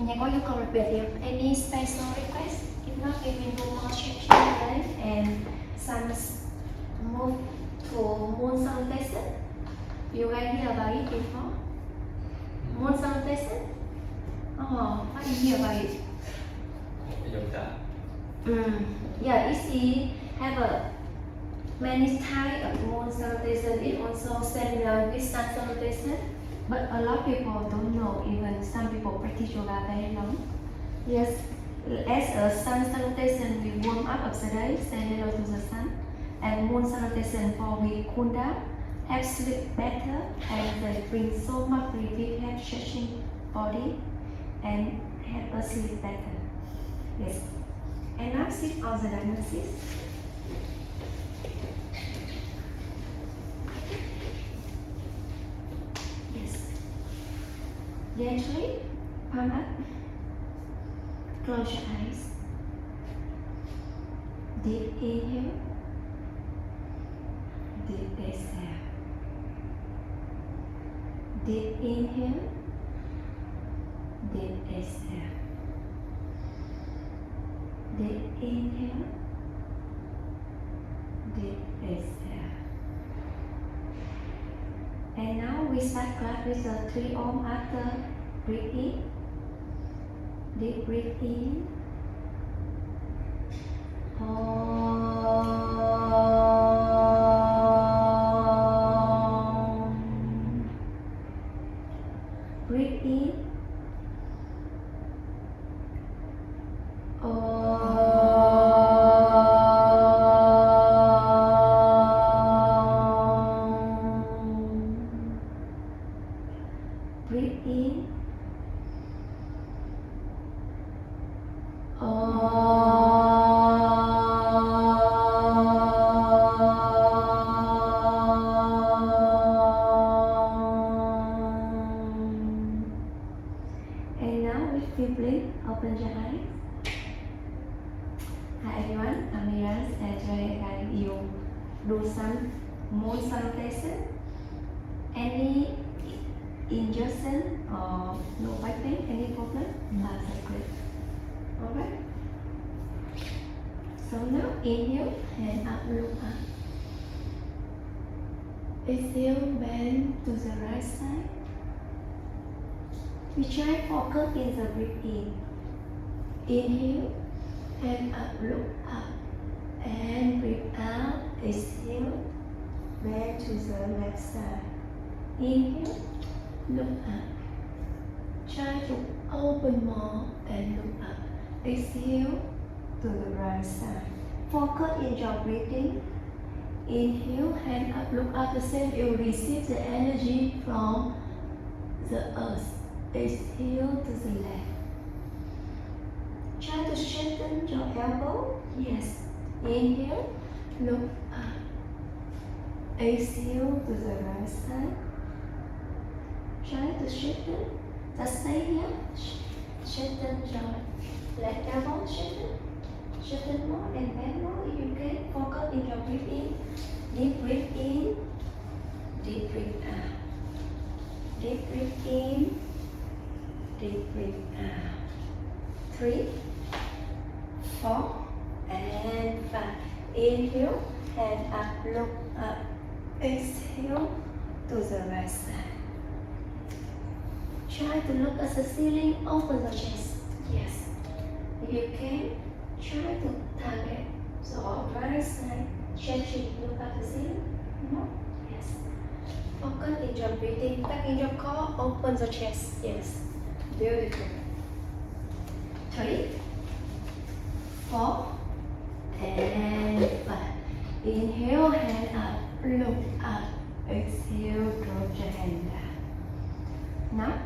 Nhà có yêu cầu đặc biệt gì không? Any special request? If not, we will do more stretching today and some move to moon salutation. You guys hear about it before? Moon salutation? Oh, what do you hear about it? Yeah, it's have a many types of moon salutation. It also similar with sun salutation, but a lot of people don't know. Even some people practice yoga very long. Yes, as a sun salutation, we warm up of the day, say hello to the sun, and moon salutation for we cool down, have sleep better, and they bring so much relief, have stretching body, and have a sleep better. Yes, and now sit on the diagnosis. Gently, palm up, close your eyes, deep inhale, deep exhale, deep inhale, deep exhale, deep inhale, deep exhale. And now we start class with the 3 arms after breathe in, deep breathe in, breathe in, breathe in, and now if you blink, open your eyes. Hi everyone, I'm Miraz and today I will do some moon salutation. Any injection or no back pain, any problem? That's great. Alright. So now inhale, hand up, look up. Exhale, bend to the right side. We try focus in the breath in. Inhale, hand up, look up. And breathe out, exhale, bend to the left side. Inhale, look up. Try to open more and look up. Exhale to the right side. Focus in your breathing. Inhale, hand up, look up. The same, you receive the energy from the earth. Exhale to the left. Try to straighten your elbow. Yes. Inhale, look up. Exhale to the right side. Try to straighten. Just stay here. Straighten your left elbow. Straighten more and bend more if you can. Focus in your breath in. Deep breath in. Deep breath out. Deep breath in. Deep breath out. 3, 4, and 5. Inhale, hand up, look up. Exhale to the right side. Try to look at the ceiling, open the chest. Yes. If you can, try to target the right side. Stretching, look at the ceiling. No? Yes. Focus in your breathing. Back in your core, open the chest. Yes. Beautiful. 3, 4, and 5. Inhale, hand up, look up. Exhale, drop your hand down. Now,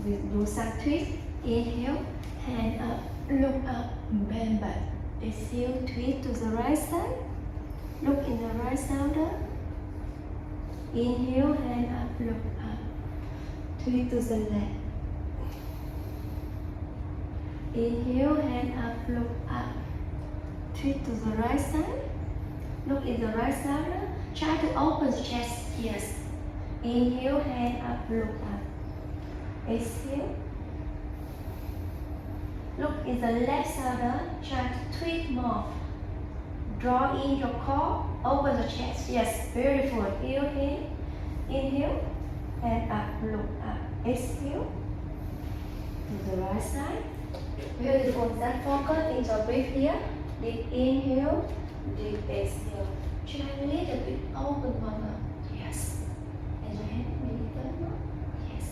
we do some twist. Inhale, hand up, look up, bend back. Exhale, twist to the right side. Look in the right shoulder. Inhale, hand up, look up. Twist to the left. Inhale, hand up, look up. Twist to the right side. Look in the right shoulder. Try to open the chest. Yes. Inhale, hand up, look up. Exhale. Look in the left shoulder. Try to tweak more. Draw in your core, open the chest. Yes, beautiful. Heel in. Inhale, and up, look up. Exhale. To the right side. Beautiful. That focus in your breath here. Deep inhale, deep exhale. Try a little bit open one up. Yes. And your hand maybe turn more. Yes.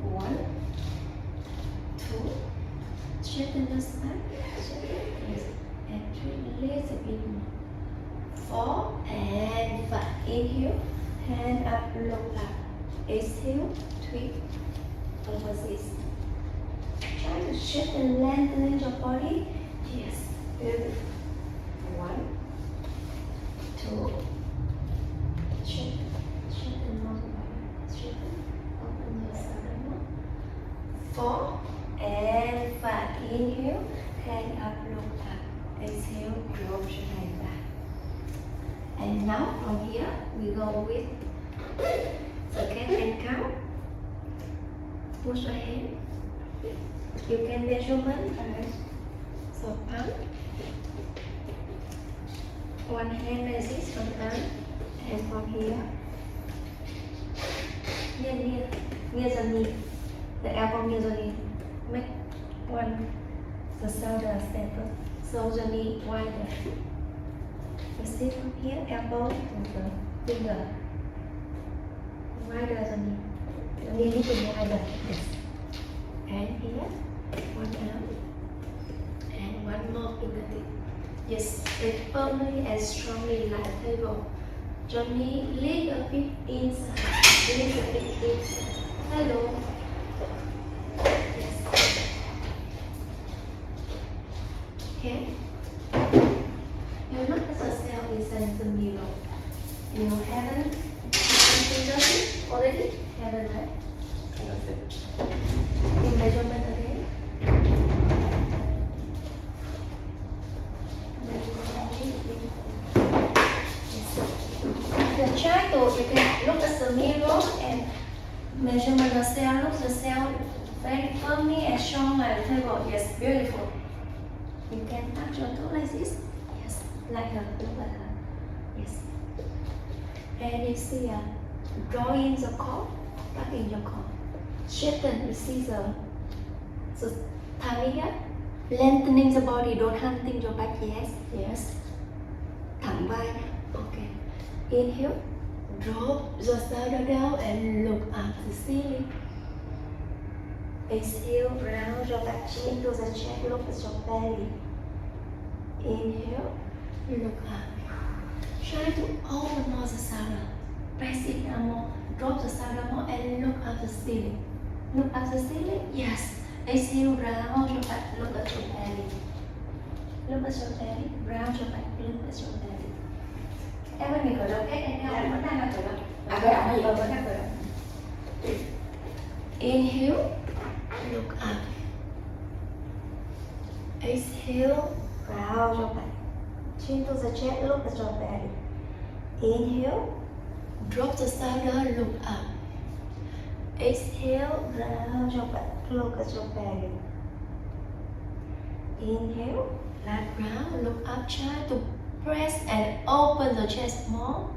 1, 2. Straighten the spine. Yes. And 3. A little bit more. 4 and 5. Inhale. Hand up, look up. Exhale. Tweak. Opposite. Try to shift and lengthen your body. Yes. Beautiful. 1, 2. Shift. Shift and multiply. Shift. Open your shoulder. 4 and 5. Inhale. Hand up, look up. Exhale. Drop your hand back. And now from here we go with the cat and cow. Push your hand. You can measurement first. So palm. One hand like this from palm and from here. Near the knee. The elbow near the knee. Make one the shoulder stable. So the knee wider. You see from here, elbow to the finger. Wider the knee. The knee little wider. Yes. And here, one arm. And one more fingertip. Yes, stay firmly and strongly like a table. Your knee little bit inside. Little bit inside. Hello. Yes. Okay. You look at yourself inside the mirror. You haven't something already? Haven't, right? In measurement again. You can try to, you can look at the mirror and measurement yourself. Look yourself very firmly and strong like a table. Yes, beautiful. You can touch your toe like this. Yes, like her, look like her. Yes. And you see, draw in the core, tuck in your core. Straighten, you see the tummy here. Lengthening the body, don't hunting your back. Yes, yes. Thẳng vai. Okay. Inhale, drop the shoulder down and look up the ceiling. Exhale, round your back chin to the chest, look at your belly. Inhale, look up. Try to open more the shoulder. Press it down more. Drop the shoulder more and look up the ceiling. Look up the ceiling? Yes. Exhale, round your back, look at your belly. Look at your belly, round your back, look at your belly. Em ơi, mình khởi động cách này nào, vẫn đang khởi động. Khởi động gì? Vẫn đang khởi động. Inhale, look up. Exhale, round your back. Chin to the chest, look at your belly. Inhale, drop the shoulder, look up. Exhale, round your back, look at your belly. Inhale, flat round, look up, try to press and open the chest more.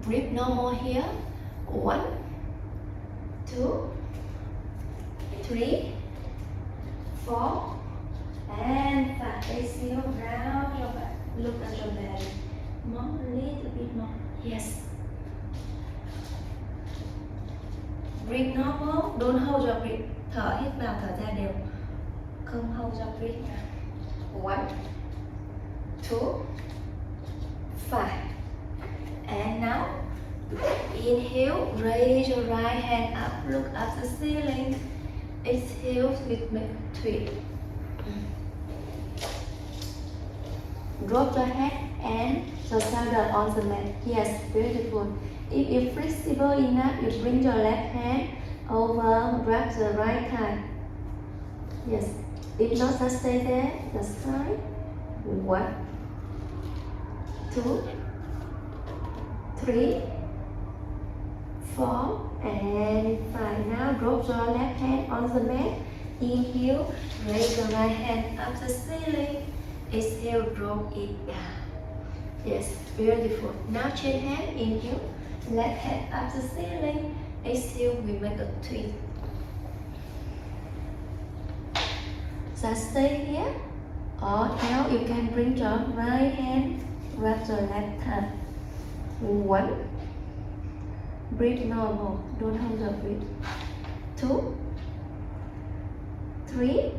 Breathe normal here. 1, 2, 3, 4, and 5. Exhale, round your back, look at your belly. More, a little bit more. Yes. Breathe normal, don't hold your breath. Thở hít vào, thở ra đều. Không hold your breath. 1, 2, 5. And now, inhale, raise your right hand up, look at the ceiling. Exhale with me, 3. Drop your head and your shoulder on the mat. Yes, beautiful. If you're flexible enough, you bring your left hand over, grab the right thigh. Yes. If not, just stay there, the side. 1, 2, 3, 4, and 5. Now drop your left hand on the mat Inhale, raise the right hand up the ceiling. Exhale, drop it down. Yes, beautiful. Now change hand. Inhale, left hand up the ceiling. Exhale, we make a twist. Just stay here. Or now you can bring your right hand, grab the left hand. 1. Breathe normal. Don't hold the breath. 2, 3,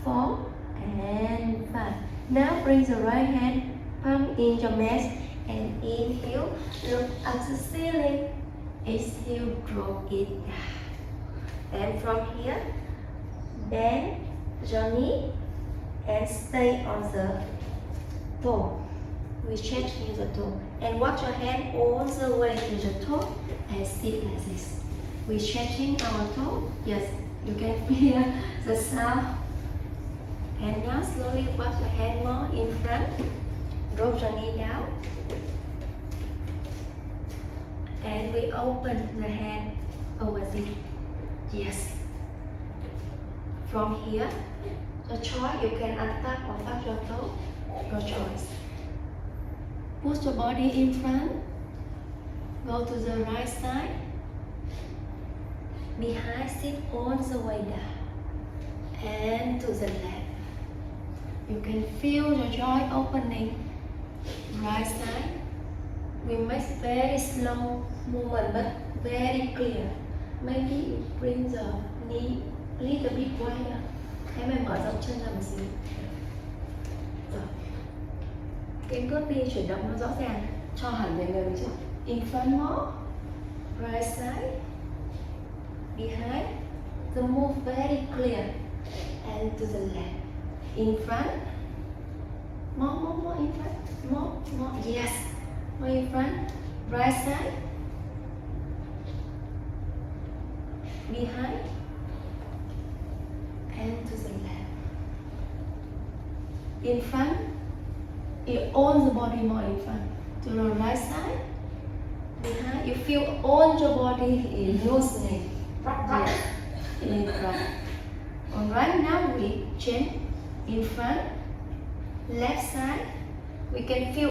4, and 5. Now bring the right hand, palm in your mat, and inhale, look at the ceiling. Exhale, drop it down. And from here, bend your knee and stay on the toe. We change in the toe. And walk your hand all the way to the toe and sit like this. We changing our toe. Yes, you can feel the sound. And now slowly walk your hand more in front. Drop your knee down. And we open the hand over this. Yes. From here, the choice you can untap or touch your toe. Your choice. Push your body in front. Go to the right side. Behind, sit all the way down. And to the left. You can feel your joint opening. Right side. We make very slow movement but very clear. Maybe you bring the knee a little bit wider. Hãy mình mở rộng chân ra một xíu. Rồi. Cái cước đi chuyển động nó rõ ràng. Cho hẳn về người một chút. In front more. Right side. Behind. The move very clear. And to the left. In front. More in front. More. Yes. More in front. Right side. Behind. And to the left. In front. You own the body more in front. To the right side. Behind. You feel all your body is loosening. Yes. In front. Alright, now we change. In front. Left side. We can feel